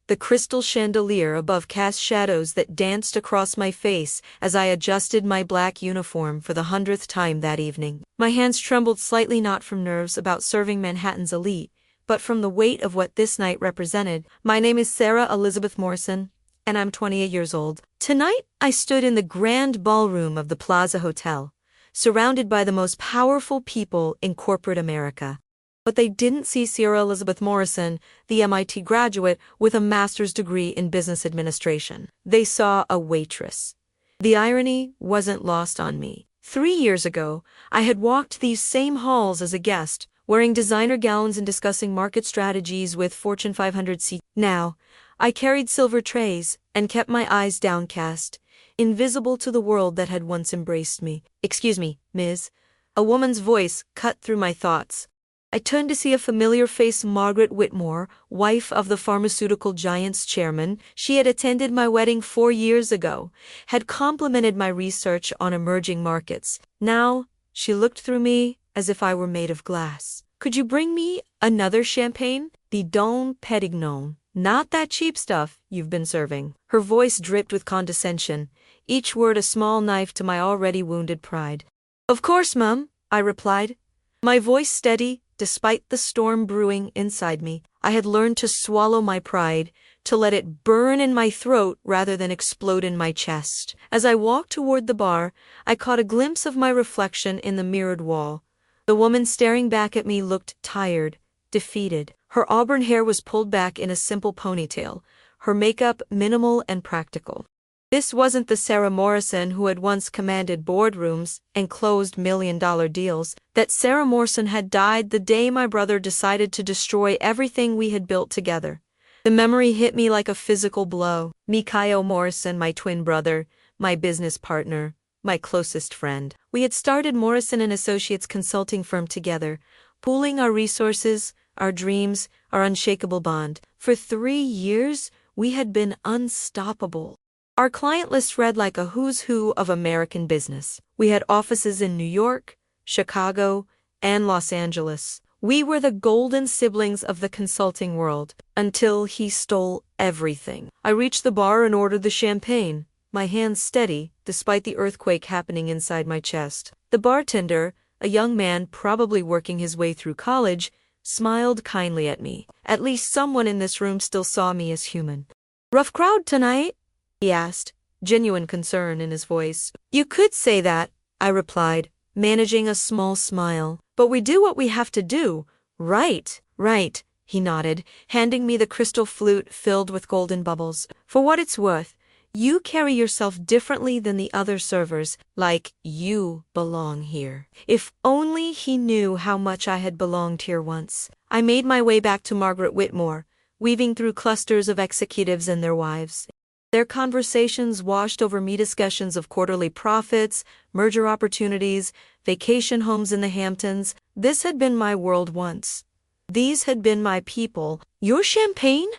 The crystal chandelier above cast shadows that danced across my face as I adjusted my black uniform for the 100th time that evening. My hands trembled slightly, not from nerves about serving Manhattan's elite, but from the weight of what this night represented. My name is Sarah Elizabeth Morrison, and I'm 28 years old. Tonight, I stood in the grand ballroom of the Plaza Hotel, surrounded by the most powerful people in corporate America. But they didn't see Sarah Elizabeth Morrison, the MIT graduate with a master's degree in business administration. They saw a waitress. The irony wasn't lost on me. 3 years ago, I had walked these same halls as a guest, wearing designer gowns and discussing market strategies with Fortune 500 C. Now, I carried silver trays and kept my eyes downcast, invisible to the world that had once embraced me. "Excuse me, Ms." A woman's voice cut through my thoughts. I turned to see a familiar face, Margaret Whitmore, wife of the pharmaceutical giant's chairman. She had attended my wedding 4 years ago, had complimented my research on emerging markets. Now, she looked through me as if I were made of glass. "Could you bring me another champagne? The Dom Pérignon, not that cheap stuff you've been serving." Her voice dripped with condescension, each word a small knife to my already wounded pride. "Of course, mum," I replied, my voice steady despite the storm brewing inside me. I had learned to swallow my pride, to let it burn in my throat rather than explode in my chest. As I walked toward the bar, I caught a glimpse of my reflection in the mirrored wall. The woman staring back at me looked tired, defeated. Her auburn hair was pulled back in a simple ponytail, her makeup minimal and practical. This wasn't the Sarah Morrison who had once commanded boardrooms and closed million-dollar deals. That Sarah Morrison had died the day my brother decided to destroy everything we had built together. The memory hit me like a physical blow. Mikhail Morrison, my twin brother, my business partner, my closest friend. We had started Morrison & Associates consulting firm together, pooling our resources, our dreams, our unshakable bond. For 3 years, we had been unstoppable. Our client list read like a who's who of American business. We had offices in New York, Chicago, and Los Angeles. We were the golden siblings of the consulting world, until he stole everything. I reached the bar and ordered the champagne, my hands steady, despite the earthquake happening inside my chest. The bartender, a young man probably working his way through college, smiled kindly at me. At least someone in this room still saw me as human. "Rough crowd tonight?" he asked, genuine concern in his voice. "You could say that," I replied, managing a small smile. "But we do what we have to do, right?" "Right," he nodded, handing me the crystal flute filled with golden bubbles. "For what it's worth, you carry yourself differently than the other servers, like you belong here." If only he knew how much I had belonged here once. I made my way back to Margaret Whitmore, weaving through clusters of executives and their wives. Their conversations washed over me, discussions of quarterly profits, merger opportunities, vacation homes in the Hamptons. This had been my world once. These had been my people. "Your champagne?"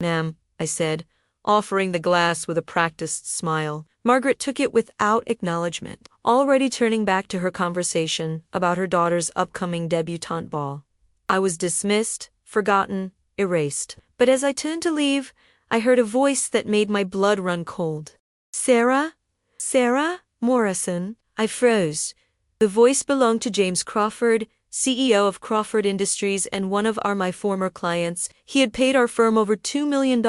"Ma'am," I said, offering the glass with a practiced smile. Margaret took it without acknowledgement, already turning back to her conversation about her daughter's upcoming debutante ball. I was dismissed, forgotten, erased. But as I turned to leave, I heard a voice that made my blood run cold. "Sarah? Sarah Morrison?" I froze. The voice belonged to James Crawford, CEO of Crawford Industries and one of my former clients. He had paid our firm over $2 million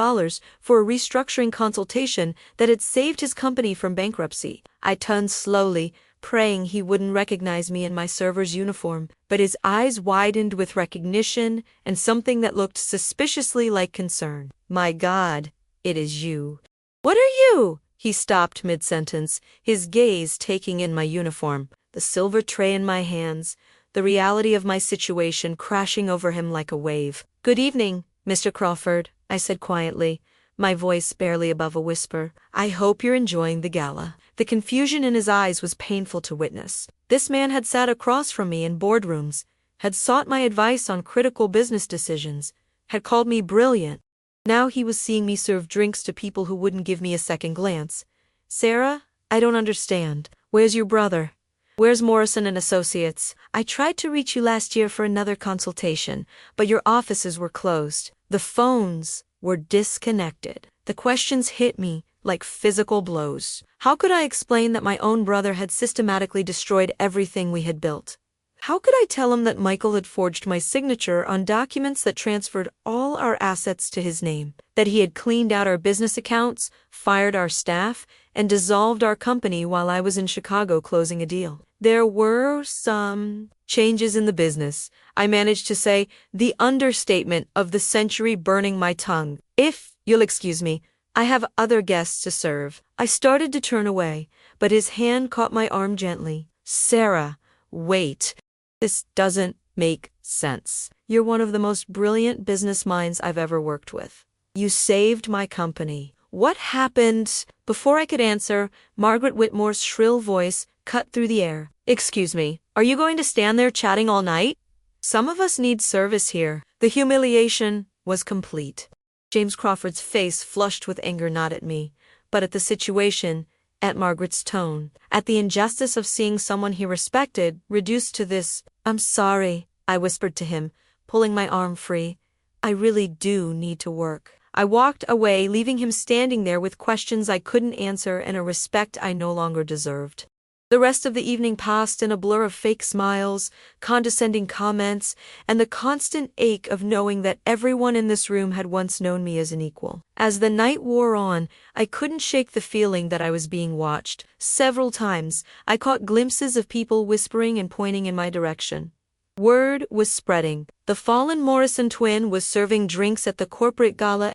for a restructuring consultation that had saved his company from bankruptcy. I turned slowly, praying he wouldn't recognize me in my server's uniform, but his eyes widened with recognition and something that looked suspiciously like concern. "My God, it is you." "What are you?" He stopped mid-sentence, his gaze taking in my uniform, the silver tray in my hands, the reality of my situation crashing over him like a wave. "Good evening, Mr. Crawford," I said quietly, my voice barely above a whisper. "I hope you're enjoying the gala." The confusion in his eyes was painful to witness. This man had sat across from me in boardrooms, had sought my advice on critical business decisions, had called me brilliant. Now he was seeing me serve drinks to people who wouldn't give me a second glance. "Sarah, I don't understand. Where's your brother? Where's Morrison & Associates? I tried to reach you last year for another consultation, but your offices were closed. The phones were disconnected. The questions hit me like physical blows. How could I explain that my own brother had systematically destroyed everything we had built? How could I tell him that Michael had forged my signature on documents that transferred all our assets to his name, that he had cleaned out our business accounts, fired our staff, and dissolved our company while I was in Chicago closing a deal? There were some changes in the business. I managed to say the understatement of the century, burning my tongue. If you'll excuse me, I have other guests to serve. I started to turn away, but his hand caught my arm gently. Sarah, wait. This doesn't make sense. You're one of the most brilliant business minds I've ever worked with. You saved my company. What happened? Before I could answer, Margaret Whitmore's shrill voice cut through the air. Excuse me, are you going to stand there chatting all night? Some of us need service here. The humiliation was complete. James Crawford's face flushed with anger, not at me, but at the situation, at Margaret's tone, at the injustice of seeing someone he respected reduced to this. I'm sorry, I whispered to him, pulling my arm free. I really do need to work. I walked away, leaving him standing there with questions I couldn't answer and a respect I no longer deserved. The rest of the evening passed in a blur of fake smiles, condescending comments, and the constant ache of knowing that everyone in this room had once known me as an equal. As the night wore on, I couldn't shake the feeling that I was being watched. Several times, I caught glimpses of people whispering and pointing in my direction. Word was spreading. The fallen Morrison twin was serving drinks at the corporate gala.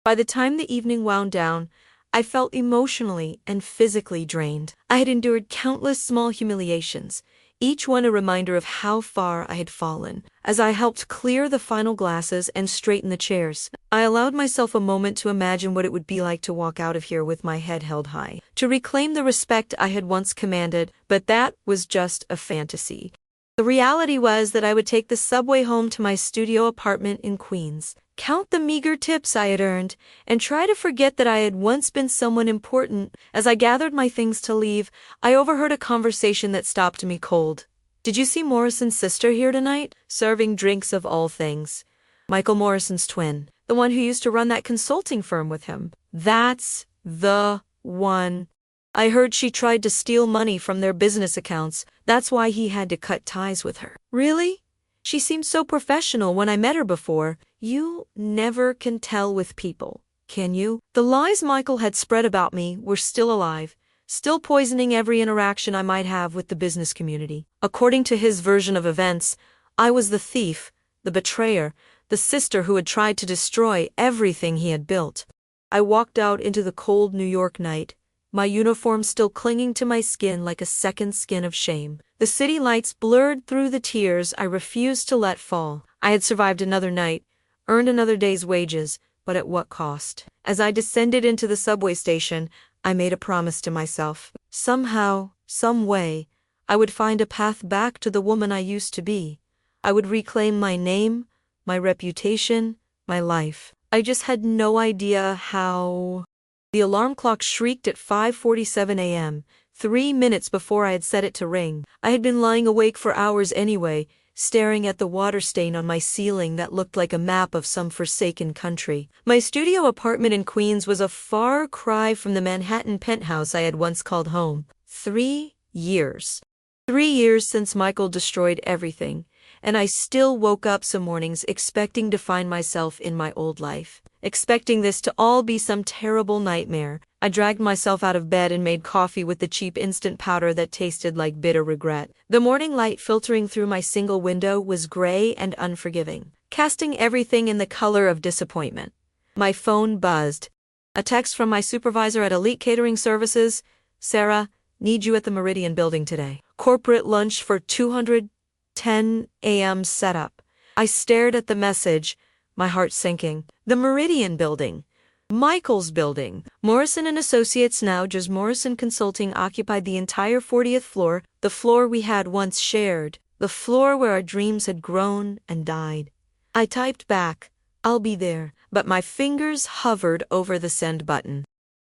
By the time the evening wound down, I felt emotionally and physically drained. I had endured countless small humiliations, each one a reminder of how far I had fallen. As I helped clear the final glasses and straighten the chairs, I allowed myself a moment to imagine what it would be like to walk out of here with my head held high, to reclaim the respect I had once commanded, but that was just a fantasy. The reality was that I would take the subway home to my studio apartment in Queens, count the meager tips I had earned, and try to forget that I had once been someone important. As I gathered my things to leave, I overheard a conversation that stopped me cold. Did you see Morrison's sister here tonight? Serving drinks of all things. Michael Morrison's twin, the one who used to run that consulting firm with him. That's the one. I heard she tried to steal money from their business accounts. That's why he had to cut ties with her. Really? She seemed so professional when I met her before. You never can tell with people, can you? The lies Michael had spread about me were still alive, still poisoning every interaction I might have with the business community. According to his version of events, I was the thief, the betrayer, the sister who had tried to destroy everything he had built. I walked out into the cold New York night, my uniform still clinging to my skin like a second skin of shame. The city lights blurred through the tears I refused to let fall. I had survived another night, earned another day's wages, but at what cost? As I descended into the subway station, I made a promise to myself. Somehow, some way, I would find a path back to the woman I used to be. I would reclaim my name, my reputation, my life. I just had no idea how. The alarm clock shrieked at 5:47 a.m., 3 minutes before I had set it to ring. I had been lying awake for hours anyway, staring at the water stain on my ceiling that looked like a map of some forsaken country. My studio apartment in Queens was a far cry from the Manhattan penthouse I had once called home. 3 years. 3 years since Michael destroyed everything, and I still woke up some mornings expecting to find myself in my old life. Expecting this to all be some terrible nightmare, I dragged myself out of bed and made coffee with the cheap instant powder that tasted like bitter regret. The morning light filtering through my single window was gray and unforgiving, casting everything in the color of disappointment. My phone buzzed. A text from my supervisor at Elite Catering Services. Sarah, need you at the Meridian building today. Corporate lunch for 210 a.m. setup. I stared at the message, my heart sinking. The Meridian building. Michael's building. Morrison and Associates, now just Morrison Consulting, occupied the entire 40th floor, the floor we had once shared, the floor where our dreams had grown and died. I typed back, I'll be there, but my fingers hovered over the send button.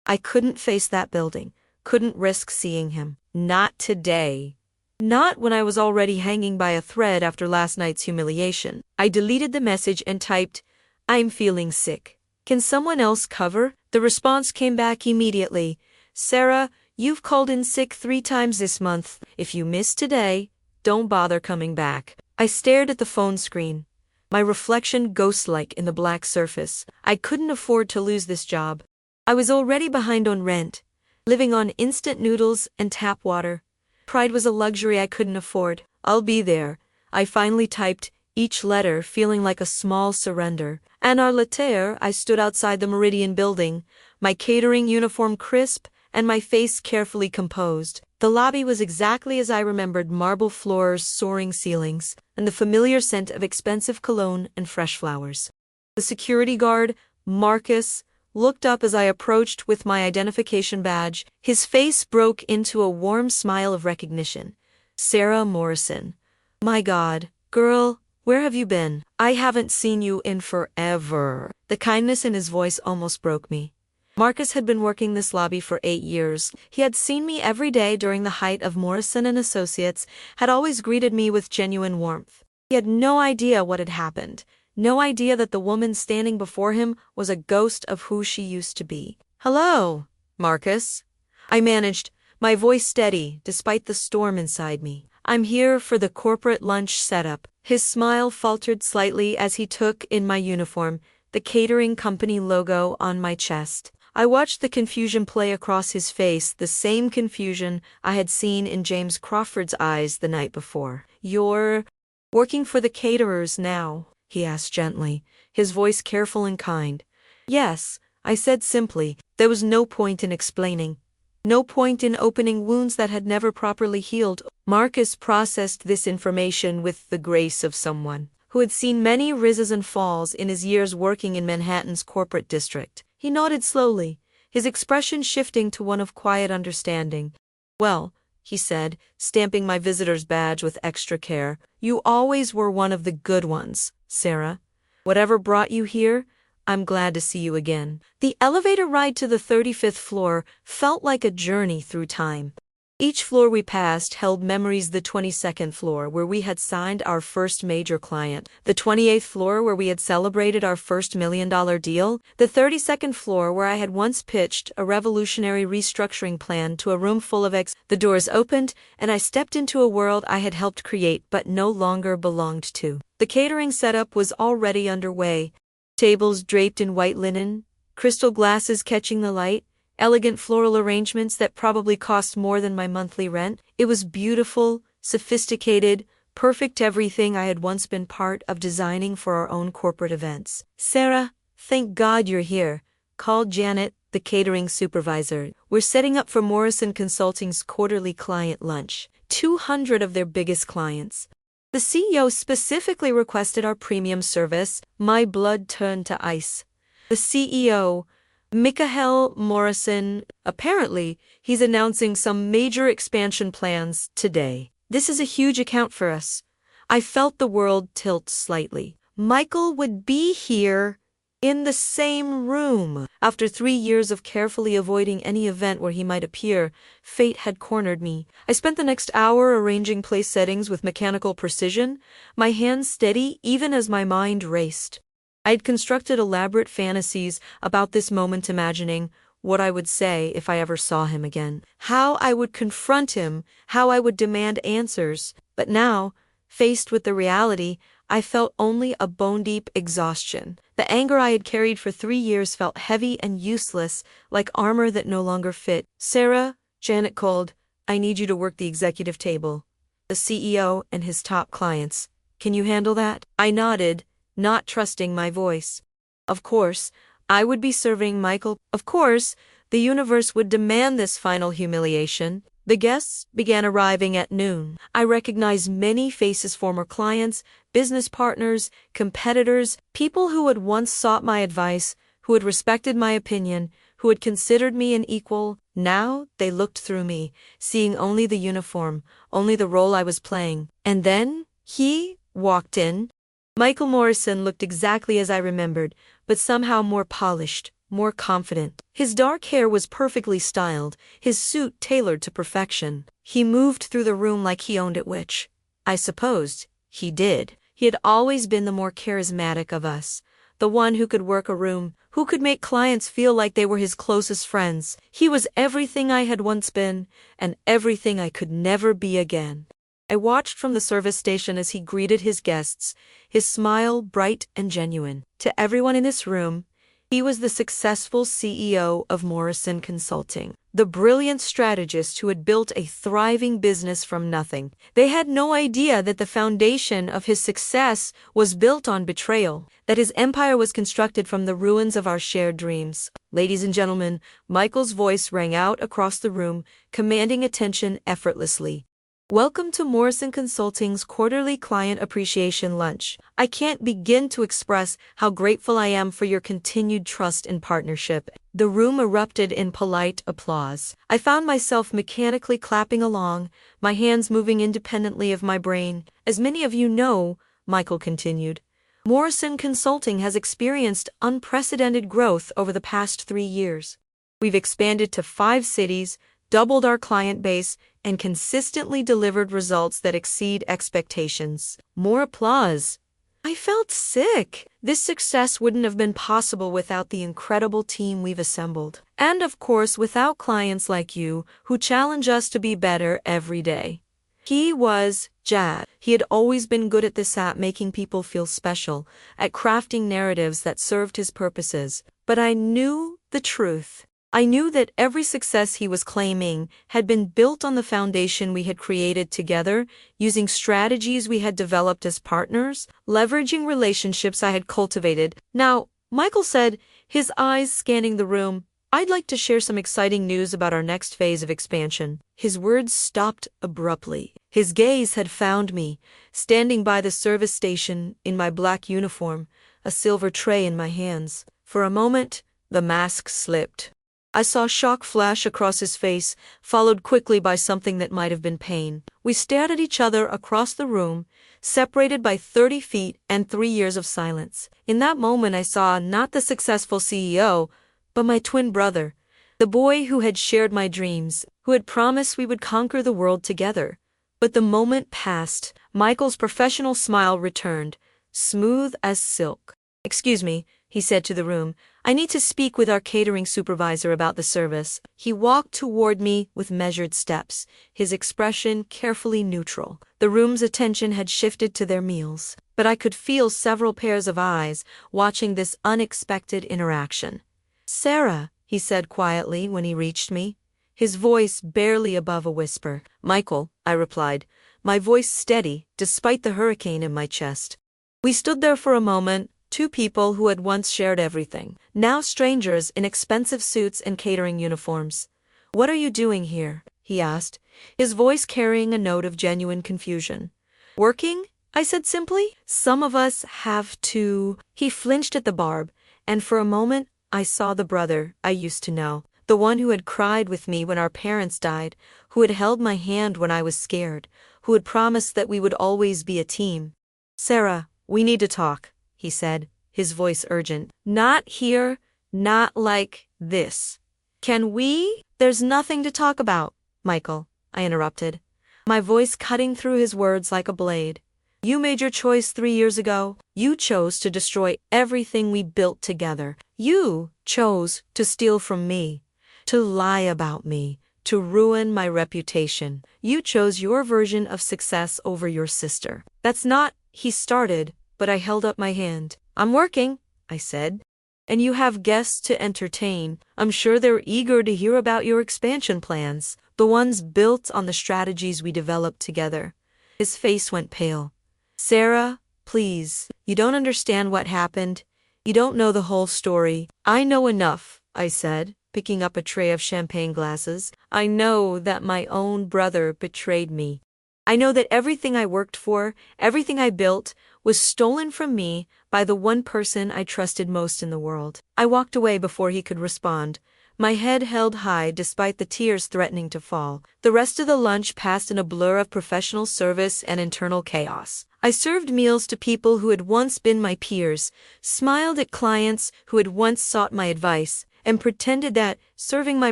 I couldn't face that building, couldn't risk seeing him. Not today. Not when I was already hanging by a thread after last night's humiliation. I deleted the message and typed, I'm feeling sick. Can someone else cover? The response came back immediately. Sarah, you've called in sick 3 times this month. If you miss today, don't bother coming back. I stared at the phone screen, my reflection ghost-like in the black surface. I couldn't afford to lose this job. I was already behind on rent, living on instant noodles and tap water. Pride was a luxury I couldn't afford. I'll be there, I finally typed, each letter feeling like a small surrender. An hour later, I stood outside the Meridian building, my catering uniform crisp and my face carefully composed. The lobby was exactly as I remembered: marble floors, soaring ceilings, and the familiar scent of expensive cologne and fresh flowers. The security guard, Marcus, looked up as I approached with my identification badge. His face broke into a warm smile of recognition. Sarah Morrison. My God, girl, where have you been? I haven't seen you in forever. The kindness in his voice almost broke me. Marcus had been working this lobby for 8 years. He had seen me every day during the height of Morrison and Associates, had always greeted me with genuine warmth. He had no idea what had happened, no idea that the woman standing before him was a ghost of who she used to be. Hello, Marcus. I managed, my voice steady despite the storm inside me. I'm here for the corporate lunch setup. His smile faltered slightly as he took in my uniform, the catering company logo on my chest. I watched the confusion play across his face, the same confusion I had seen in James Crawford's eyes the night before. You're working for the caterers now? He asked gently, his voice careful and kind. Yes, I said simply. There was no point in explaining. No point in opening wounds that had never properly healed. Marcus processed this information with the grace of someone who had seen many rises and falls in his years working in Manhattan's corporate district. He nodded slowly, his expression shifting to one of quiet understanding. Well, he said, stamping my visitor's badge with extra care, you always were one of the good ones, Sarah. Whatever brought you here, I'm glad to see you again. The elevator ride to the 35th floor felt like a journey through time. Each floor we passed held memories. The 22nd floor, where we had signed our first major client. The 28th floor, where we had celebrated our first $1 million deal. The 32nd floor, where I had once pitched a revolutionary restructuring plan to a room full of The doors opened, and I stepped into a world I had helped create but no longer belonged to. The catering setup was already underway. Tables draped in white linen, crystal glasses catching the light, elegant floral arrangements that probably cost more than my monthly rent. It was beautiful, sophisticated, perfect, everything I had once been part of designing for our own corporate events. Sarah, thank God you're here, called Janet, the catering supervisor. We're setting up for Morrison Consulting's quarterly client lunch. 200 of their biggest clients. The CEO specifically requested our premium service. My blood turned to ice. The CEO, Michael Morrison, apparently, he's announcing some major expansion plans today. This is a huge account for us. I felt the world tilt slightly. Michael would be here in the same room. After 3 years of carefully avoiding any event where he might appear, fate had cornered me. I spent the next hour arranging place settings with mechanical precision, my hands steady even as my mind raced. I had constructed elaborate fantasies about this moment, imagining what I would say if I ever saw him again, how I would confront him, how I would demand answers. But now, faced with the reality, I felt only a bone-deep exhaustion. The anger I had carried for 3 years felt heavy and useless, like armor that no longer fit. Sarah, Janet called, I need you to work the executive table. The CEO and his top clients. Can you handle that? I nodded, not trusting my voice. Of course, I would be serving Michael. Of course, the universe would demand this final humiliation. The guests began arriving at noon. I recognized many faces: former clients, business partners, competitors, people who had once sought my advice, who had respected my opinion, who had considered me an equal. Now they looked through me, seeing only the uniform, only the role I was playing. And then he walked in. Michael Morrison looked exactly as I remembered, but somehow more polished, more confident. His dark hair was perfectly styled, his suit tailored to perfection. He moved through the room like he owned it, which, I supposed, he did. He had always been the more charismatic of us, the one who could work a room, who could make clients feel like they were his closest friends. He was everything I had once been, and everything I could never be again. I watched from the service station as he greeted his guests, his smile bright and genuine. To everyone in this room, he was the successful CEO of Morrison Consulting, the brilliant strategist who had built a thriving business from nothing. They had no idea that the foundation of his success was built on betrayal, that his empire was constructed from the ruins of our shared dreams. Ladies and gentlemen, Michael's voice rang out across the room, commanding attention effortlessly. Welcome to Morrison Consulting's quarterly client appreciation lunch. I can't begin to express how grateful I am for your continued trust and partnership. The room erupted in polite applause. I found myself mechanically clapping along, my hands moving independently of my brain. As many of you know, Michael continued, Morrison Consulting has experienced unprecedented growth over the past 3 years. We've expanded to 5 cities, doubled our client base, and consistently delivered results that exceed expectations. More applause. I felt sick. This success wouldn't have been possible without the incredible team we've assembled. And of course, without clients like you, who challenge us to be better every day. He was Jad. He had always been good at this, at making people feel special, at crafting narratives that served his purposes. But I knew the truth. I knew that every success he was claiming had been built on the foundation we had created together, using strategies we had developed as partners, leveraging relationships I had cultivated. Now, Michael said, his eyes scanning the room, I'd like to share some exciting news about our next phase of expansion. His words stopped abruptly. His gaze had found me, standing by the service station in my black uniform, a silver tray in my hands. For a moment, the mask slipped. I saw shock flash across his face, followed quickly by something that might have been pain. We stared at each other across the room, separated by 30 feet and 3 years of silence. In that moment I saw not the successful CEO, but my twin brother, the boy who had shared my dreams, who had promised we would conquer the world together. But the moment passed. Michael's professional smile returned, smooth as silk. Excuse me, he said to the room. I need to speak with our catering supervisor about the service. He walked toward me with measured steps, his expression carefully neutral. The room's attention had shifted to their meals, but I could feel several pairs of eyes watching this unexpected interaction. Sarah, he said quietly when he reached me, his voice barely above a whisper. Michael, I replied, my voice steady despite the hurricane in my chest. We stood there for a moment, 2 people who had once shared everything, now strangers in expensive suits and catering uniforms. What are you doing here? He asked, his voice carrying a note of genuine confusion. Working? I said simply. Some of us have to. He flinched at the barb, and for a moment I saw the brother I used to know, the one who had cried with me when our parents died, who had held my hand when I was scared, who had promised that we would always be a team. Sarah, we need to talk, he said, his voice urgent. Not here, not like this. Can we? There's nothing to talk about, Michael, I interrupted, my voice cutting through his words like a blade. You made your choice 3 years ago. You chose to destroy everything we built together. You chose to steal from me, to lie about me, to ruin my reputation. You chose your version of success over your sister. That's not, he started, but I held up my hand. I'm working, I said. And you have guests to entertain. I'm sure they're eager to hear about your expansion plans, the ones built on the strategies we developed together. His face went pale. Sarah, please, you don't understand what happened. You don't know the whole story. I know enough, I said, picking up a tray of champagne glasses. I know that my own brother betrayed me. I know that everything I worked for, everything I built, was stolen from me by the one person I trusted most in the world. I walked away before he could respond, my head held high despite the tears threatening to fall. The rest of the lunch passed in a blur of professional service and internal chaos. I served meals to people who had once been my peers, smiled at clients who had once sought my advice, and pretended that serving my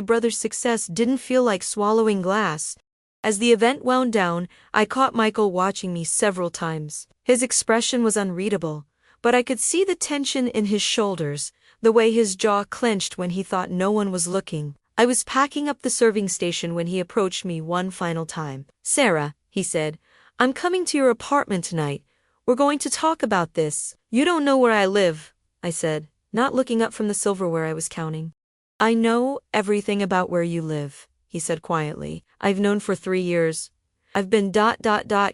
brother's success didn't feel like swallowing glass. As the event wound down, I caught Michael watching me several times. His expression was unreadable, but I could see the tension in his shoulders, the way his jaw clenched when he thought no one was looking. I was packing up the serving station when he approached me one final time. "Sarah," he said, "I'm coming to your apartment tonight. We're going to talk about this." "You don't know where I live," I said, not looking up from the silverware I was counting. "I know everything about where you live," he said quietly. "I've known for 3 years. I've been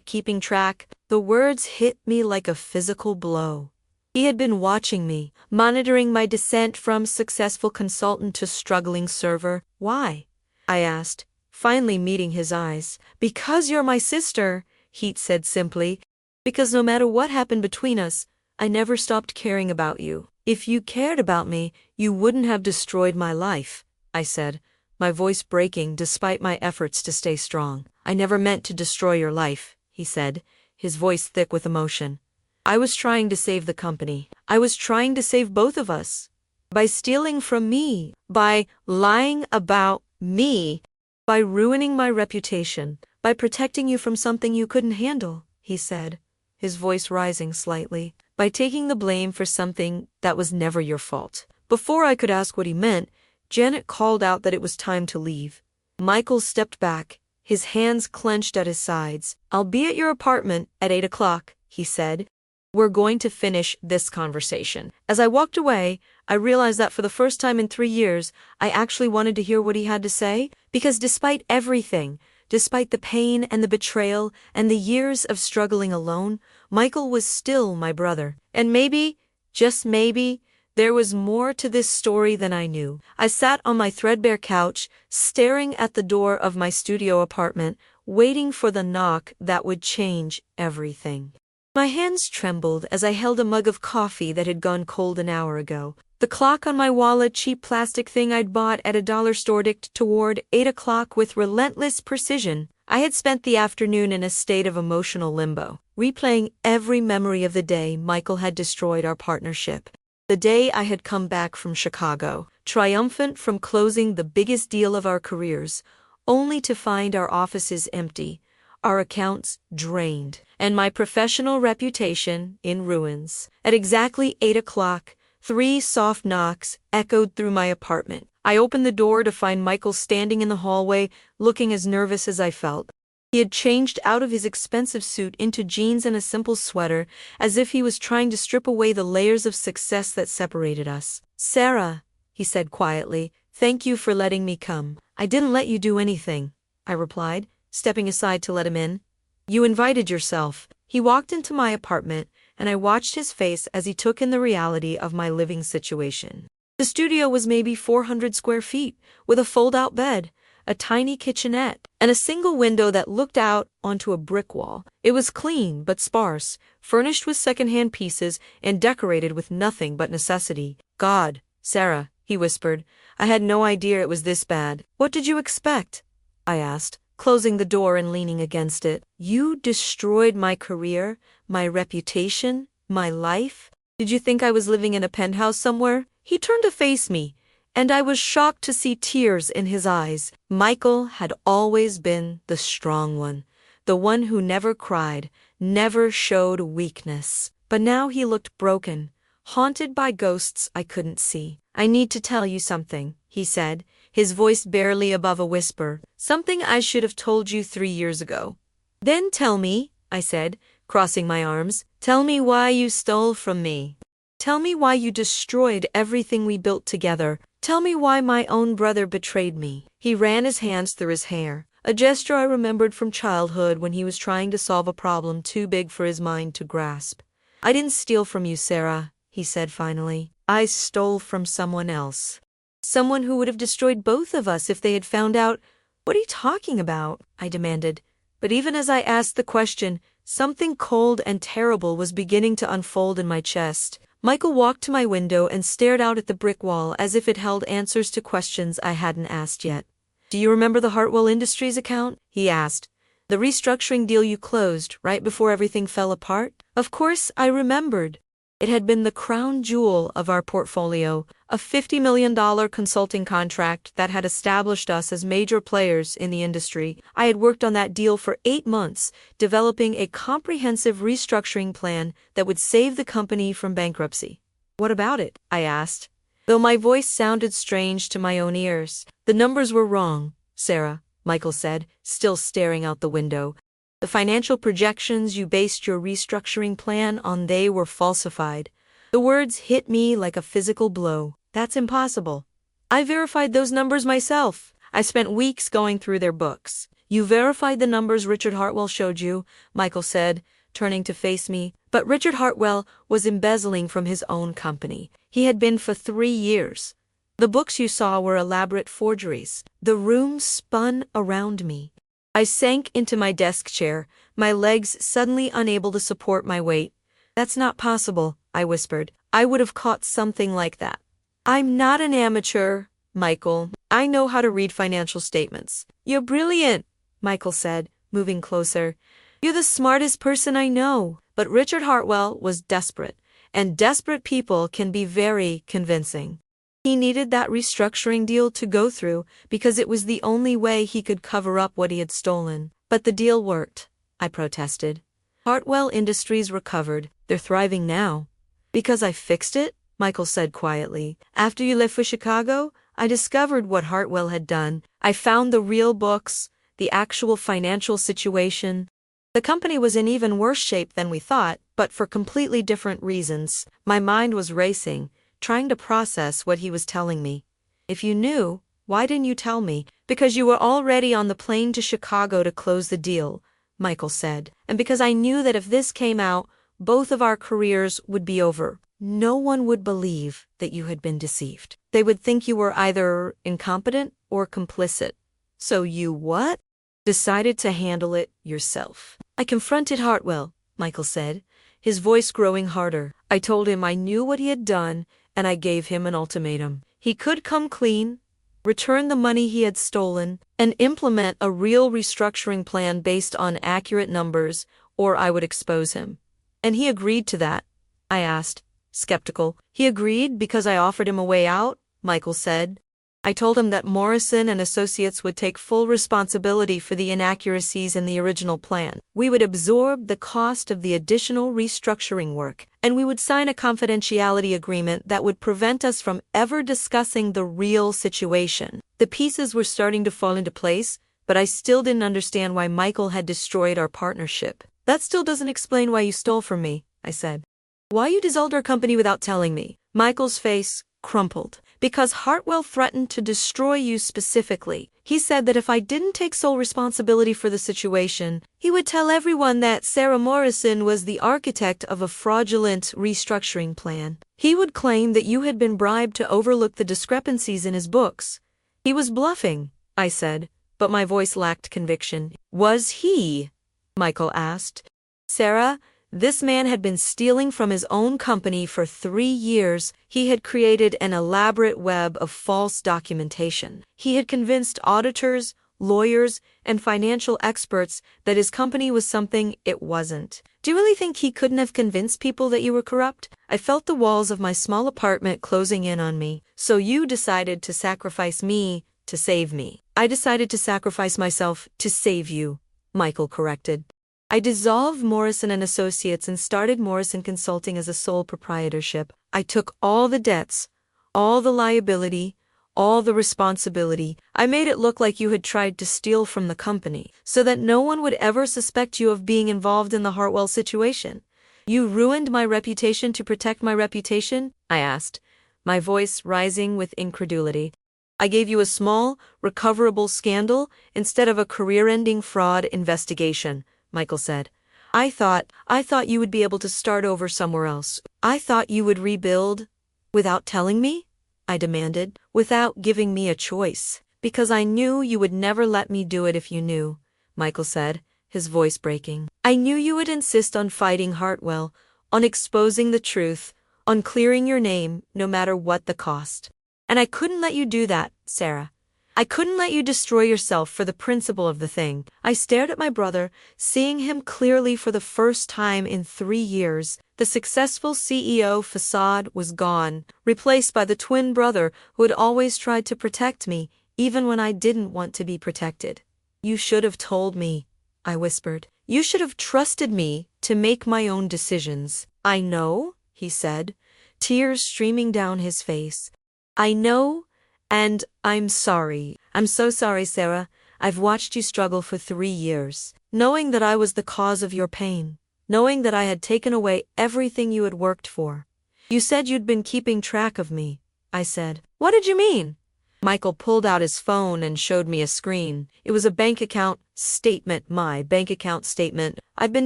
keeping track." The words hit me like a physical blow. He had been watching me, monitoring my descent from successful consultant to struggling server. "Why?" I asked, finally meeting his eyes. "Because you're my sister," he said simply. "Because no matter what happened between us, I never stopped caring about you." "If you cared about me, you wouldn't have destroyed my life," I said, my voice breaking despite my efforts to stay strong. "I never meant to destroy your life," he said, his voice thick with emotion. "I was trying to save the company. I was trying to save both of us. By stealing from me, by lying about me, by ruining my reputation, by protecting you from something you couldn't handle," he said, his voice rising slightly, "by taking the blame for something that was never your fault." Before I could ask what he meant, Janet called out that it was time to leave. Michael stepped back, his hands clenched at his sides. "I'll be at your apartment at 8 o'clock, he said. "We're going to finish this conversation." As I walked away, I realized that for the first time in 3 years, I actually wanted to hear what he had to say, because despite everything, despite the pain and the betrayal and the years of struggling alone, Michael was still my brother. And maybe, just maybe, there was more to this story than I knew. I sat on my threadbare couch, staring at the door of my studio apartment, waiting for the knock that would change everything. My hands trembled as I held a mug of coffee that had gone cold an hour ago. The clock on my wall, a cheap plastic thing I'd bought at a dollar store, ticked toward 8 o'clock with relentless precision. I had spent the afternoon in a state of emotional limbo, replaying every memory of the day Michael had destroyed our partnership. The day I had come back from Chicago, triumphant from closing the biggest deal of our careers, only to find our offices empty, our accounts drained, and my professional reputation in ruins. At exactly 8 o'clock, 3 soft knocks echoed through my apartment. I opened the door to find Michael standing in the hallway, looking as nervous as I felt. He had changed out of his expensive suit into jeans and a simple sweater, as if he was trying to strip away the layers of success that separated us. "Sarah," he said quietly, "thank you for letting me come." "I didn't let you do anything," I replied, stepping aside to let him in. "You invited yourself." He walked into my apartment, and I watched his face as he took in the reality of my living situation. The studio was maybe 400 square feet, with a fold-out bed, a tiny kitchenette, and a single window that looked out onto a brick wall. It was clean but sparse, furnished with second-hand pieces, and decorated with nothing but necessity. "God, Sarah," he whispered, "I had no idea it was this bad." "What did you expect?" I asked, closing the door and leaning against it. "You destroyed my career, my reputation, my life. Did you think I was living in a penthouse somewhere?" He turned to face me, and I was shocked to see tears in his eyes. Michael had always been the strong one, the one who never cried, never showed weakness. But now he looked broken, haunted by ghosts I couldn't see. "I need to tell you something," he said, his voice barely above a whisper. "Something I should have told you 3 years ago." "Then tell me," I said, crossing my arms. "Tell me why you stole from me. Tell me why you destroyed everything we built together. Tell me why my own brother betrayed me." He ran his hands through his hair, a gesture I remembered from childhood when he was trying to solve a problem too big for his mind to grasp. "I didn't steal from you, Sarah," he said finally. "I stole from someone else. Someone who would have destroyed both of us if they had found out." "What are you talking about?" I demanded. But even as I asked the question, something cold and terrible was beginning to unfold in my chest. Michael walked to my window and stared out at the brick wall as if it held answers to questions I hadn't asked yet. "Do you remember the Hartwell Industries account?" he asked. "The restructuring deal you closed right before everything fell apart?" Of course I remembered. It had been the crown jewel of our portfolio, a $50 million consulting contract that had established us as major players in the industry. I had worked on that deal for 8 months, developing a comprehensive restructuring plan that would save the company from bankruptcy. "What about it?" I asked. though my voice sounded strange to my own ears. The numbers were wrong, Sarah, Michael said, still staring out the window. The financial projections you based your restructuring plan on, they were falsified. The words hit me like a physical blow. That's impossible. I verified those numbers myself. I spent weeks going through their books. You verified the numbers Richard Hartwell showed you, Michael said, turning to face me. But Richard Hartwell was embezzling from his own company. He had been for 3 years. The books you saw were elaborate forgeries. The room spun around me. I sank into my desk chair, my legs suddenly unable to support my weight. That's not possible, I whispered. I would have caught something like that. I'm not an amateur, Michael. I know how to read financial statements. You're brilliant, Michael said, moving closer. You're the smartest person I know. But Richard Hartwell was desperate, and desperate people can be very convincing. He needed that restructuring deal to go through because it was the only way he could cover up what he had stolen. But the deal worked, I protested. Hartwell Industries recovered. They're thriving now. Because I fixed it? Michael said quietly. After you left for Chicago, I discovered what Hartwell had done. I found the real books, the actual financial situation. The company was in even worse shape than we thought, but for completely different reasons. My mind was racing, trying to process what he was telling me. If you knew, why didn't you tell me? Because you were already on the plane to Chicago to close the deal, Michael said. And because I knew that if this came out, both of our careers would be over. No one would believe that you had been deceived. They would think you were either incompetent or complicit. So you what? Decided to handle it yourself. I confronted Hartwell, Michael said, his voice growing harder. I told him I knew what he had done, and I gave him an ultimatum. He could come clean, return the money he had stolen, and implement a real restructuring plan based on accurate numbers, or I would expose him. And he agreed to that, I asked, skeptical. He agreed because I offered him a way out, Michael said. I told him that Morrison and Associates would take full responsibility for the inaccuracies in the original plan. We would absorb the cost of the additional restructuring work, and we would sign a confidentiality agreement that would prevent us from ever discussing the real situation. The pieces were starting to fall into place, but I still didn't understand why Michael had destroyed our partnership. That still doesn't explain why you stole from me, I said. Why you dissolved our company without telling me? Michael's face crumpled. Because Hartwell threatened to destroy you specifically. He said that if I didn't take sole responsibility for the situation, he would tell everyone that Sarah Morrison was the architect of a fraudulent restructuring plan. He would claim that you had been bribed to overlook the discrepancies in his books. He was bluffing, I said, but my voice lacked conviction. Was he? Michael asked. Sarah, this man had been stealing from his own company for 3 years. He had created an elaborate web of false documentation. He had convinced auditors, lawyers, and financial experts that his company was something it wasn't. Do you really think he couldn't have convinced people that you were corrupt? I felt the walls of my small apartment closing in on me. So you decided to sacrifice me to save me. I decided to sacrifice myself to save you, Michael corrected. I dissolved Morrison and Associates and started Morrison Consulting as a sole proprietorship. I took all the debts, all the liability, all the responsibility. I made it look like you had tried to steal from the company, so that no one would ever suspect you of being involved in the Hartwell situation. You ruined my reputation to protect my reputation? I asked, my voice rising with incredulity. I gave you a small, recoverable scandal instead of a career-ending fraud investigation, Michael said. I thought you would be able to start over somewhere else. I thought you would rebuild. Without telling me? I demanded. Without giving me a choice. Because I knew you would never let me do it if you knew, Michael said, his voice breaking. I knew you would insist on fighting Hartwell, on exposing the truth, on clearing your name, no matter what the cost. And I couldn't let you do that, Sarah. I couldn't let you destroy yourself for the principle of the thing. I stared at my brother, seeing him clearly for the first time in 3 years. The successful CEO facade was gone, replaced by the twin brother who had always tried to protect me, even when I didn't want to be protected. You should have told me, I whispered. You should have trusted me to make my own decisions. I know, he said, tears streaming down his face. I know, and I'm sorry. I'm so sorry, Sarah. I've watched you struggle for 3 years, knowing that I was the cause of your pain, knowing that I had taken away everything you had worked for. You said you'd been keeping track of me, I said. What did you mean? Michael pulled out his phone and showed me a screen. It was a bank account statement, my bank account statement. I've been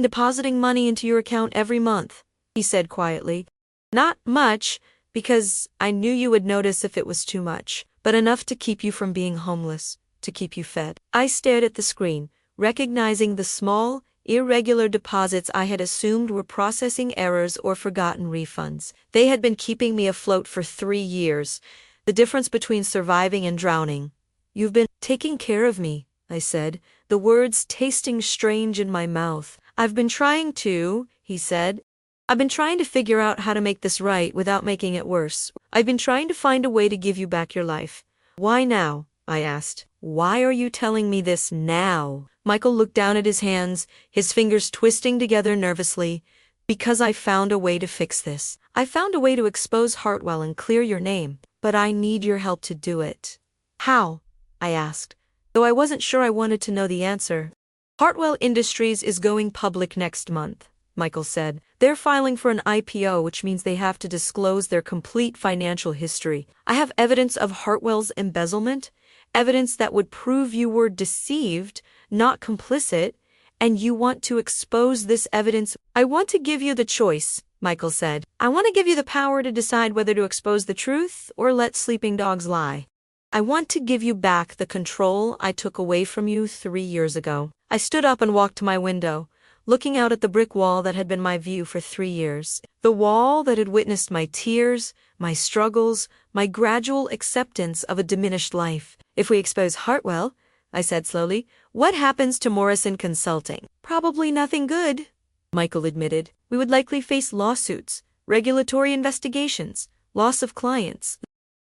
depositing money into your account every month, he said quietly. Not much, because I knew you would notice if it was too much, but enough to keep you from being homeless, to keep you fed. I stared at the screen, recognizing the small, irregular deposits I had assumed were processing errors or forgotten refunds. They had been keeping me afloat for 3 years. The difference between surviving and drowning. You've been taking care of me, I said, the words tasting strange in my mouth. I've been trying to, he said. I've been trying to figure out how to make this right without making it worse. I've been trying to find a way to give you back your life. Why now? I asked. Why are you telling me this now? Michael looked down at his hands, his fingers twisting together nervously. Because I found a way to fix this. I found a way to expose Hartwell and clear your name, but I need your help to do it. How? I asked, though I wasn't sure I wanted to know the answer. Hartwell Industries is going public next month, Michael said. They're filing for an IPO, which means they have to disclose their complete financial history. I have evidence of Hartwell's embezzlement, evidence that would prove you were deceived, not complicit, and you want to expose this evidence. I want to give you the choice, Michael said. I want to give you the power to decide whether to expose the truth or let sleeping dogs lie. I want to give you back the control I took away from you 3 years ago. I stood up and walked to my window, looking out at the brick wall that had been my view for 3 years. The wall that had witnessed my tears, my struggles, my gradual acceptance of a diminished life. If we expose Hartwell, I said slowly, what happens to Morrison Consulting? Probably nothing good, Michael admitted. We would likely face lawsuits, regulatory investigations, loss of clients.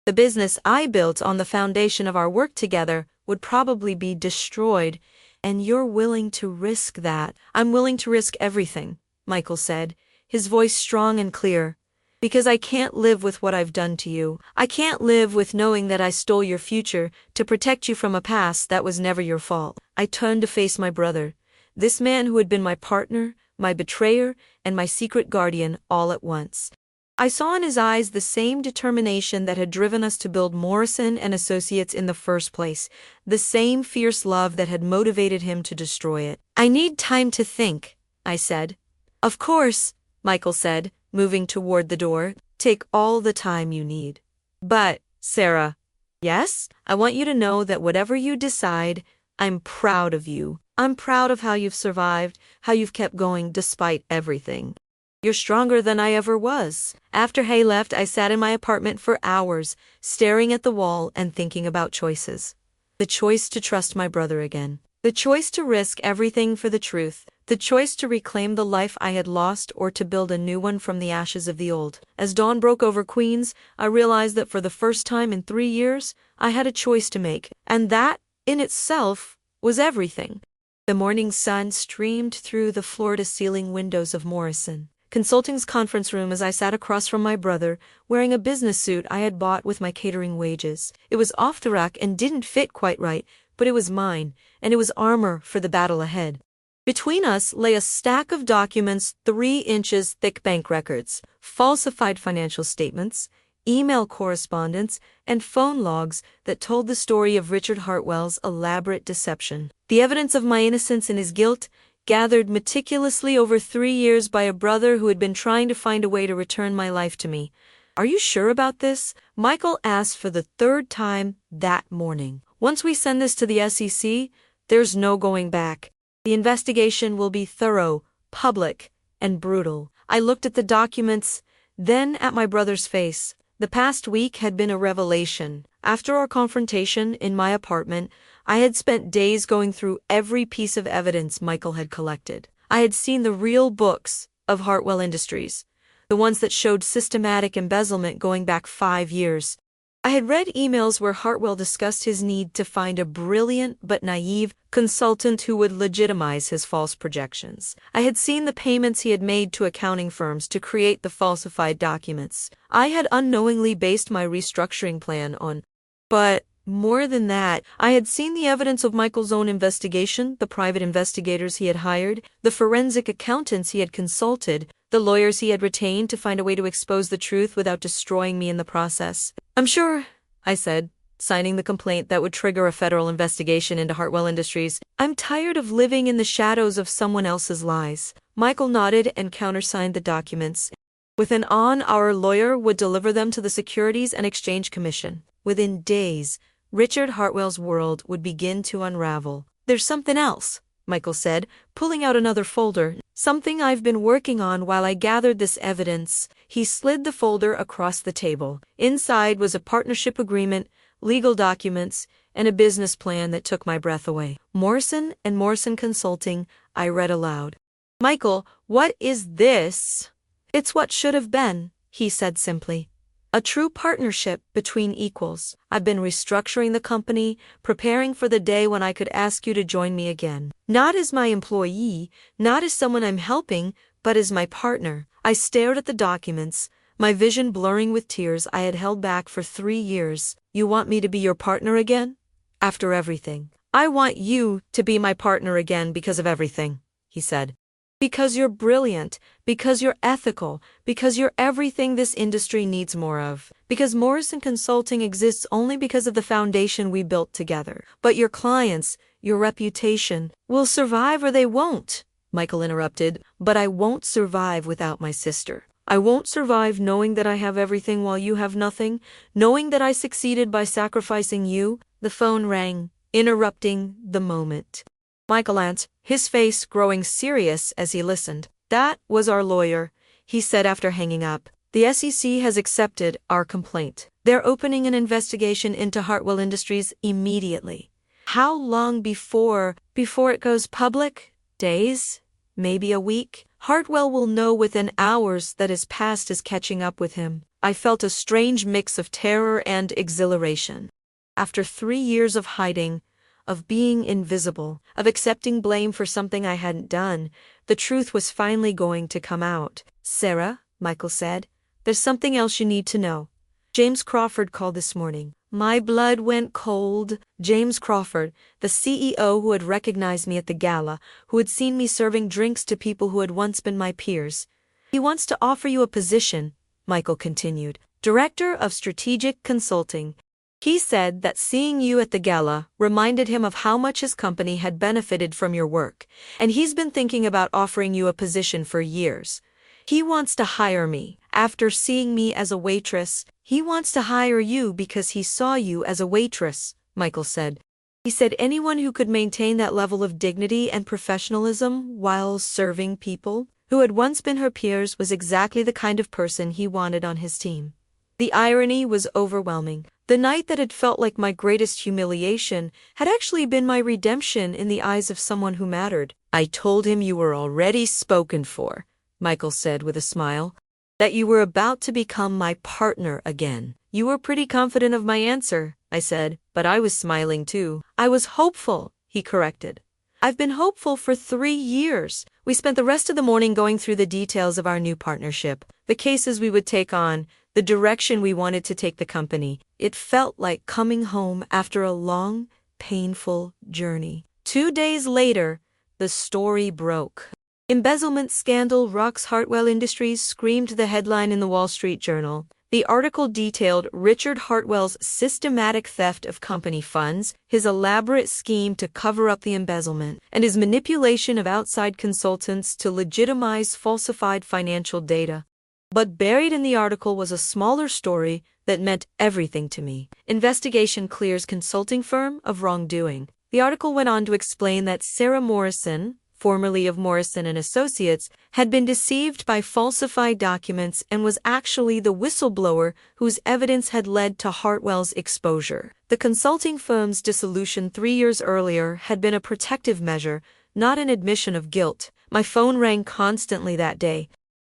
The business I built on the foundation of our work together would probably be destroyed, and you're willing to risk that. I'm willing to risk everything, Michael said, his voice strong and clear. Because I can't live with what I've done to you. I can't live with knowing that I stole your future to protect you from a past that was never your fault. I turned to face my brother, this man who had been my partner, my betrayer, and my secret guardian all at once. I saw in his eyes the same determination that had driven us to build Morrison and Associates in the first place, the same fierce love that had motivated him to destroy it. I need time to think, I said. Of course, Michael said, moving toward the door. Take all the time you need. But, Sarah, yes? I want you to know that whatever you decide, I'm proud of you. I'm proud of how you've survived, how you've kept going despite everything. You're stronger than I ever was. After Hay left, I sat in my apartment for hours, staring at the wall and thinking about choices. The choice to trust my brother again. The choice to risk everything for the truth. The choice to reclaim the life I had lost or to build a new one from the ashes of the old. As dawn broke over Queens, I realized that for the first time in 3 years, I had a choice to make. And that, in itself, was everything. The morning sun streamed through the floor-to-ceiling windows of Morrison Consulting's conference room as I sat across from my brother, wearing a business suit I had bought with my catering wages. It was off the rack and didn't fit quite right, but it was mine, and it was armor for the battle ahead. Between us lay a stack of documents 3 inches thick, bank records, falsified financial statements, email correspondence, and phone logs that told the story of Richard Hartwell's elaborate deception. The evidence of my innocence and his guilt, gathered meticulously over 3 years by a brother who had been trying to find a way to return my life to me. Are you sure about this? Michael asked for the 3rd time that morning. Once we send this to the SEC, there's no going back. The investigation will be thorough, public, and brutal. I looked at the documents, then at my brother's face. The past week had been a revelation. After our confrontation in my apartment, I had spent days going through every piece of evidence Michael had collected. I had seen the real books of Hartwell Industries, the ones that showed systematic embezzlement going back 5 years. I had read emails where Hartwell discussed his need to find a brilliant but naive consultant who would legitimize his false projections. I had seen the payments he had made to accounting firms to create the falsified documents. I had unknowingly based my restructuring plan on. But more than that, I had seen the evidence of Michael's own investigation, the private investigators he had hired, the forensic accountants he had consulted, the lawyers he had retained to find a way to expose the truth without destroying me in the process. "I'm sure," I said, signing the complaint that would trigger a federal investigation into Hartwell Industries. "I'm tired of living in the shadows of someone else's lies." Michael nodded and countersigned the documents. Within an hour, our lawyer would deliver them to the Securities and Exchange Commission. Within days, Richard Hartwell's world would begin to unravel. "There's something else," Michael said, pulling out another folder. "Something I've been working on while I gathered this evidence." He slid the folder across the table. Inside was a partnership agreement, legal documents, and a business plan that took my breath away. "Morrison and Morrison Consulting," I read aloud. "Michael, what is this?" "It's what should have been," he said simply. "A true partnership between equals. I've been restructuring the company, preparing for the day when I could ask you to join me again. Not as my employee, not as someone I'm helping, but as my partner." I stared at the documents, my vision blurring with tears I had held back for 3 years. "You want me to be your partner again? After everything?" "I want you to be my partner again because of everything," he said. "Because you're brilliant, because you're ethical, because you're everything this industry needs more of. Because Morrison Consulting exists only because of the foundation we built together. But your clients, your reputation, will survive or they won't," Michael interrupted. "But I won't survive without my sister. I won't survive knowing that I have everything while you have nothing, knowing that I succeeded by sacrificing you." The phone rang, interrupting the moment. Michael answered, his face growing serious as he listened. "That was our lawyer," he said after hanging up. "The SEC has accepted our complaint. They're opening an investigation into Hartwell Industries immediately." "How long before it goes public? Days? Maybe a week?" "Hartwell will know within hours that his past is catching up with him." I felt a strange mix of terror and exhilaration. After 3 years of hiding, of being invisible, of accepting blame for something I hadn't done, the truth was finally going to come out. "Sarah," Michael said, "there's something else you need to know. James Crawford called this morning." My blood went cold. James Crawford, the CEO who had recognized me at the gala, who had seen me serving drinks to people who had once been my peers. "He wants to offer you a position," Michael continued, "Director of Strategic Consulting. He said that seeing you at the gala reminded him of how much his company had benefited from your work, and he's been thinking about offering you a position for years. He wants to hire me. After seeing me as a waitress, he wants to hire you because he saw you as a waitress," Michael said. He said anyone who could maintain that level of dignity and professionalism while serving people who had once been her peers was exactly the kind of person he wanted on his team. The irony was overwhelming. The night that had felt like my greatest humiliation had actually been my redemption in the eyes of someone who mattered. "I told him you were already spoken for," Michael said with a smile, "that you were about to become my partner again." "You were pretty confident of my answer," I said, but I was smiling too. "I was hopeful," he corrected. "I've been hopeful for 3 years." We spent the rest of the morning going through the details of our new partnership, the cases we would take on, the direction we wanted to take the company. It felt like coming home after a long, painful journey. 2 days later, the story broke. "Embezzlement scandal rocks Hartwell Industries," screamed the headline in the Wall Street Journal. The article detailed Richard Hartwell's systematic theft of company funds, his elaborate scheme to cover up the embezzlement, and his manipulation of outside consultants to legitimize falsified financial data. But buried in the article was a smaller story that meant everything to me. "Investigation clears consulting firm of wrongdoing." The article went on to explain that Sarah Morrison, formerly of Morrison and Associates, had been deceived by falsified documents and was actually the whistleblower whose evidence had led to Hartwell's exposure. The consulting firm's dissolution 3 years earlier had been a protective measure, not an admission of guilt. My phone rang constantly that day.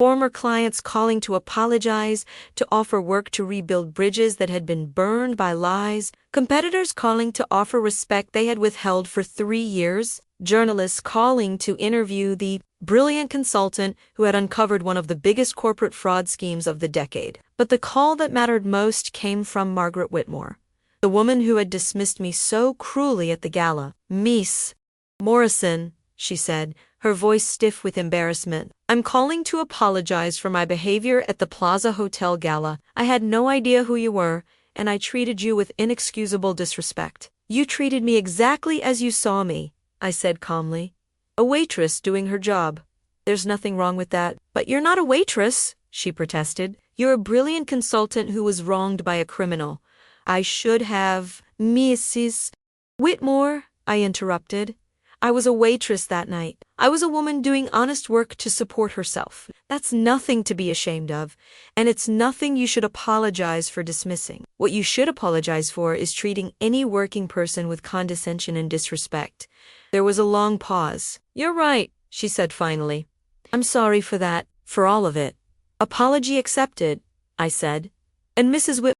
Former clients calling to apologize, to offer work to rebuild bridges that had been burned by lies, competitors calling to offer respect they had withheld for 3 years, journalists calling to interview the brilliant consultant who had uncovered one of the biggest corporate fraud schemes of the decade. But the call that mattered most came from Margaret Whitmore, the woman who had dismissed me so cruelly at the gala. "Miss Morrison," she said, her voice stiff with embarrassment, "I'm calling to apologize for my behavior at the Plaza Hotel gala. I had no idea who you were, and I treated you with inexcusable disrespect." "You treated me exactly as you saw me," I said calmly. "A waitress doing her job. There's nothing wrong with that." "But you're not a waitress," she protested. "You're a brilliant consultant who was wronged by a criminal." "I should have—" "Mrs. Whitmore," I interrupted. "I was a waitress that night. I was a woman doing honest work to support herself. That's nothing to be ashamed of, and it's nothing you should apologize for dismissing. What you should apologize for is treating any working person with condescension and disrespect." There was a long pause. "You're right," she said finally. "I'm sorry for that, for all of it." "Apology accepted," I said. "And Mrs. Whitmore,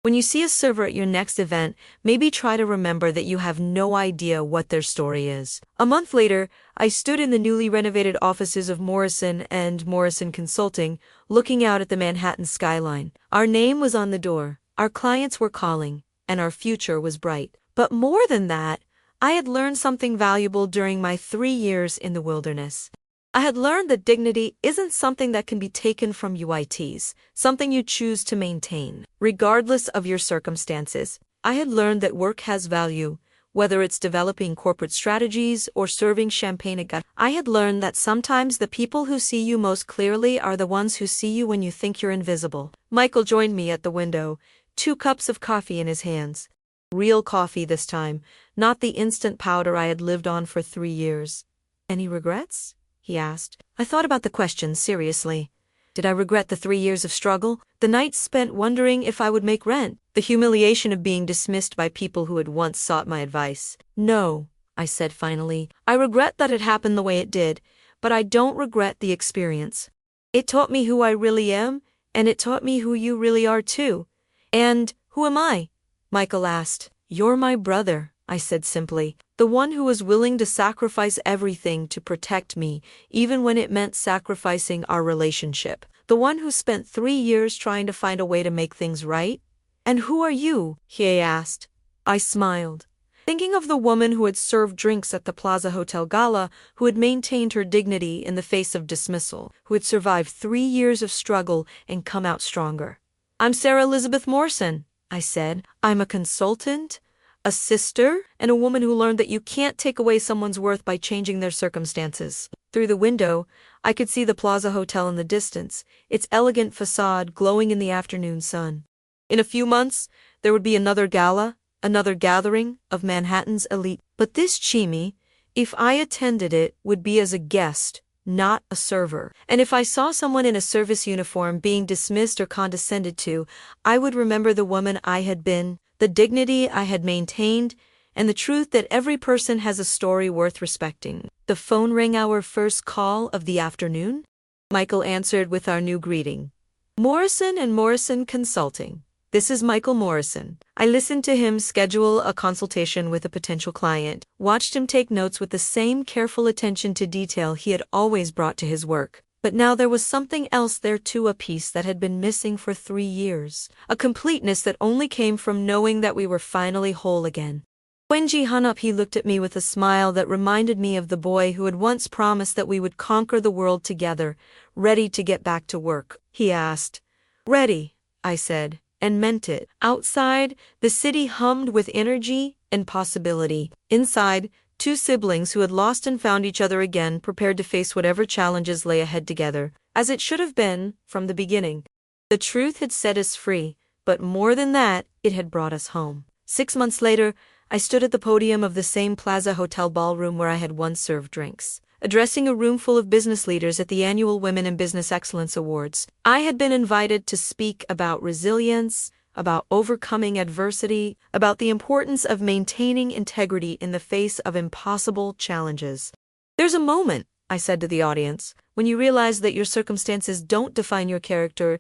when you see a server at your next event, maybe try to remember that you have no idea what their story is." A month later, I stood in the newly renovated offices of Morrison and Morrison Consulting, looking out at the Manhattan skyline. Our name was on the door, our clients were calling, and our future was bright. But more than that, I had learned something valuable during my 3 years in the wilderness. I had learned that dignity isn't something that can be taken from UITs, something you choose to maintain, regardless of your circumstances. I had learned that work has value, whether it's developing corporate strategies or serving champagne at gala. I had learned that sometimes the people who see you most clearly are the ones who see you when you think you're invisible. Michael joined me at the window, 2 cups of coffee in his hands. Real coffee this time, not the instant powder I had lived on for 3 years. "Any regrets?" he asked. I thought about the question seriously. Did I regret the 3 years of struggle? The nights spent wondering if I would make rent? The humiliation of being dismissed by people who had once sought my advice? "No," I said finally. "I regret that it happened the way it did, but I don't regret the experience. It taught me who I really am, and it taught me who you really are too." "And who am I?" Michael asked. "You're my brother," I said simply. "The one who was willing to sacrifice everything to protect me, even when it meant sacrificing our relationship. The one who spent 3 years trying to find a way to make things right." "And who are you?" he asked. I smiled, thinking of the woman who had served drinks at the Plaza Hotel gala, who had maintained her dignity in the face of dismissal, who had survived 3 years of struggle and come out stronger. "I'm Sarah Elizabeth Morrison," I said. "I'm a consultant, a sister, and a woman who learned that you can't take away someone's worth by changing their circumstances." Through the window, I could see the Plaza Hotel in the distance, its elegant facade glowing in the afternoon sun. In a few months, there would be another gala, another gathering of Manhattan's elite. But this chimney, if I attended it, would be as a guest, not a server. And if I saw someone in a service uniform being dismissed or condescended to, I would remember the woman I had been, the dignity I had maintained, and the truth that every person has a story worth respecting. The phone rang, our first call of the afternoon. Michael answered with our new greeting. "Morrison and Morrison Consulting. This is Michael Morrison." I listened to him schedule a consultation with a potential client, watched him take notes with the same careful attention to detail he had always brought to his work. But now there was something else there too, a piece that had been missing for 3 years, a completeness that only came from knowing that we were finally whole again. When he hung up, he looked at me with a smile that reminded me of the boy who had once promised that we would conquer the world together, ready to get back to work. He asked. "Ready," I said, and meant it. Outside, the city hummed with energy and possibility. Inside, 2 siblings who had lost and found each other again, prepared to face whatever challenges lay ahead together, as it should have been from the beginning. The truth had set us free, but more than that, it had brought us home. 6 months later, I stood at the podium of the same Plaza Hotel ballroom where I had once served drinks, addressing a room full of business leaders at the annual Women in Business Excellence Awards. I had been invited to speak about resilience, about overcoming adversity, about the importance of maintaining integrity in the face of impossible challenges. "There's a moment," I said to the audience, when you realize that your circumstances don't define your character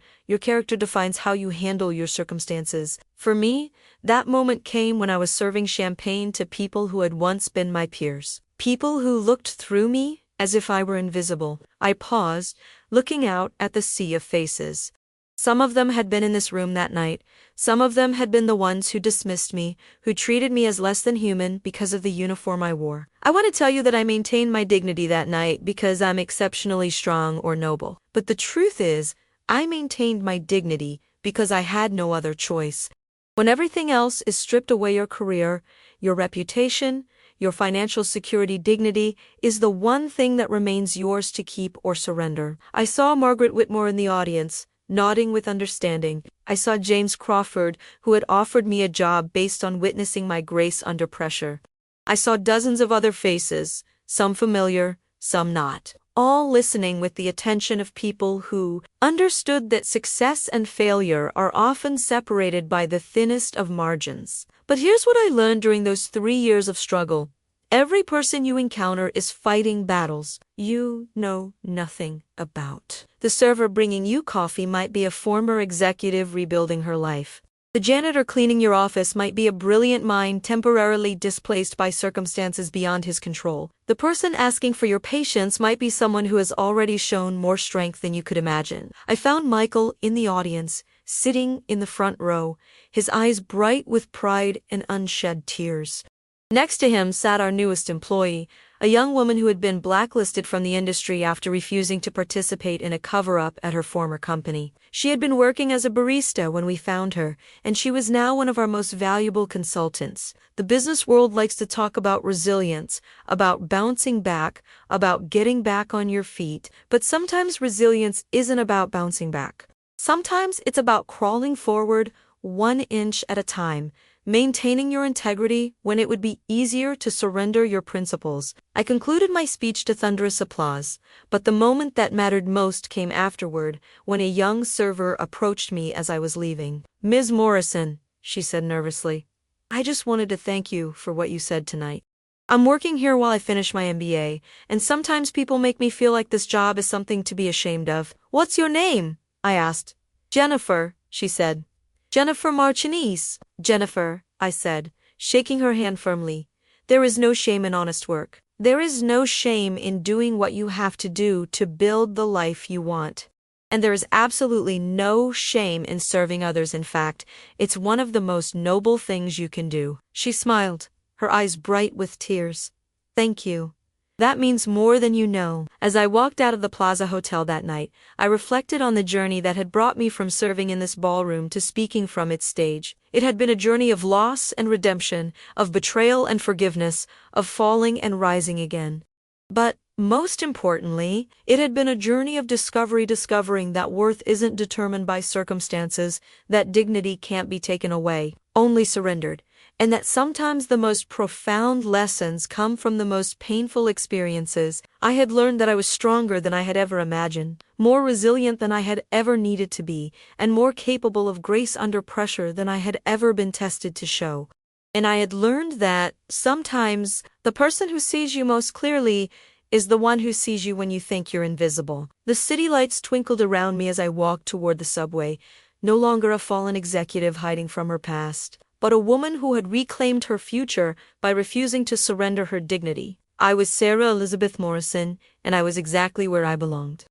defines how you handle your circumstances. For me, that moment came when I was serving champagne to people who had once been my peers. People who looked through me as if I were invisible. I paused, looking out at the sea of faces. Some of them had been in this room that night. Some of them had been the ones who dismissed me, who treated me as less than human because of the uniform I wore. I want to tell you that I maintained my dignity that night because I'm exceptionally strong or noble. But the truth is, I maintained my dignity because I had no other choice. When everything else is stripped away, your career, your reputation, your financial security, dignity is the one thing that remains yours to keep or surrender. I saw Margaret Whitmore in the audience, nodding with understanding. I saw James Crawford, who had offered me a job based on witnessing my grace under pressure. I saw dozens of other faces, some familiar, some not, all listening with the attention of people who understood that success and failure are often separated by the thinnest of margins. But here's what I learned during those 3 years of struggle. Every person you encounter is fighting battles you know nothing about. The server bringing you coffee might be a former executive rebuilding her life. The janitor cleaning your office might be a brilliant mind temporarily displaced by circumstances beyond his control. The person asking for your patience might be someone who has already shown more strength than you could imagine. I found Michael in the audience, sitting in the front row, his eyes bright with pride and unshed tears. Next to him sat our newest employee, a young woman who had been blacklisted from the industry after refusing to participate in a cover-up at her former company. She had been working as a barista when we found her, and she was now one of our most valuable consultants. The business world likes to talk about resilience, about bouncing back, about getting back on your feet, but sometimes resilience isn't about bouncing back. Sometimes it's about crawling forward 1 inch at a time, maintaining your integrity when it would be easier to surrender your principles. I concluded my speech to thunderous applause, but the moment that mattered most came afterward, when a young server approached me as I was leaving. "Ms. Morrison," she said nervously, "I just wanted to thank you for what you said tonight. I'm working here while I finish my MBA, and sometimes people make me feel like this job is something to be ashamed of." "What's your name?" I asked. "Jennifer," she said. "Jennifer Martinez." "Jennifer," I said, shaking her hand firmly, "there is no shame in honest work. There is no shame in doing what you have to do to build the life you want. And there is absolutely no shame in serving others. In fact, it's one of the most noble things you can do." She smiled, her eyes bright with tears. "Thank you. That means more than you know." As I walked out of the Plaza Hotel that night, I reflected on the journey that had brought me from serving in this ballroom to speaking from its stage. It had been a journey of loss and redemption, of betrayal and forgiveness, of falling and rising again. But, most importantly, it had been a journey of discovering that worth isn't determined by circumstances, that dignity can't be taken away, only surrendered, and that sometimes the most profound lessons come from the most painful experiences. I had learned that I was stronger than I had ever imagined, more resilient than I had ever needed to be, and more capable of grace under pressure than I had ever been tested to show. And I had learned that, sometimes, the person who sees you most clearly is the one who sees you when you think you're invisible. The city lights twinkled around me as I walked toward the subway, no longer a fallen executive hiding from her past, but a woman who had reclaimed her future by refusing to surrender her dignity. I was Sarah Elizabeth Morrison, and I was exactly where I belonged.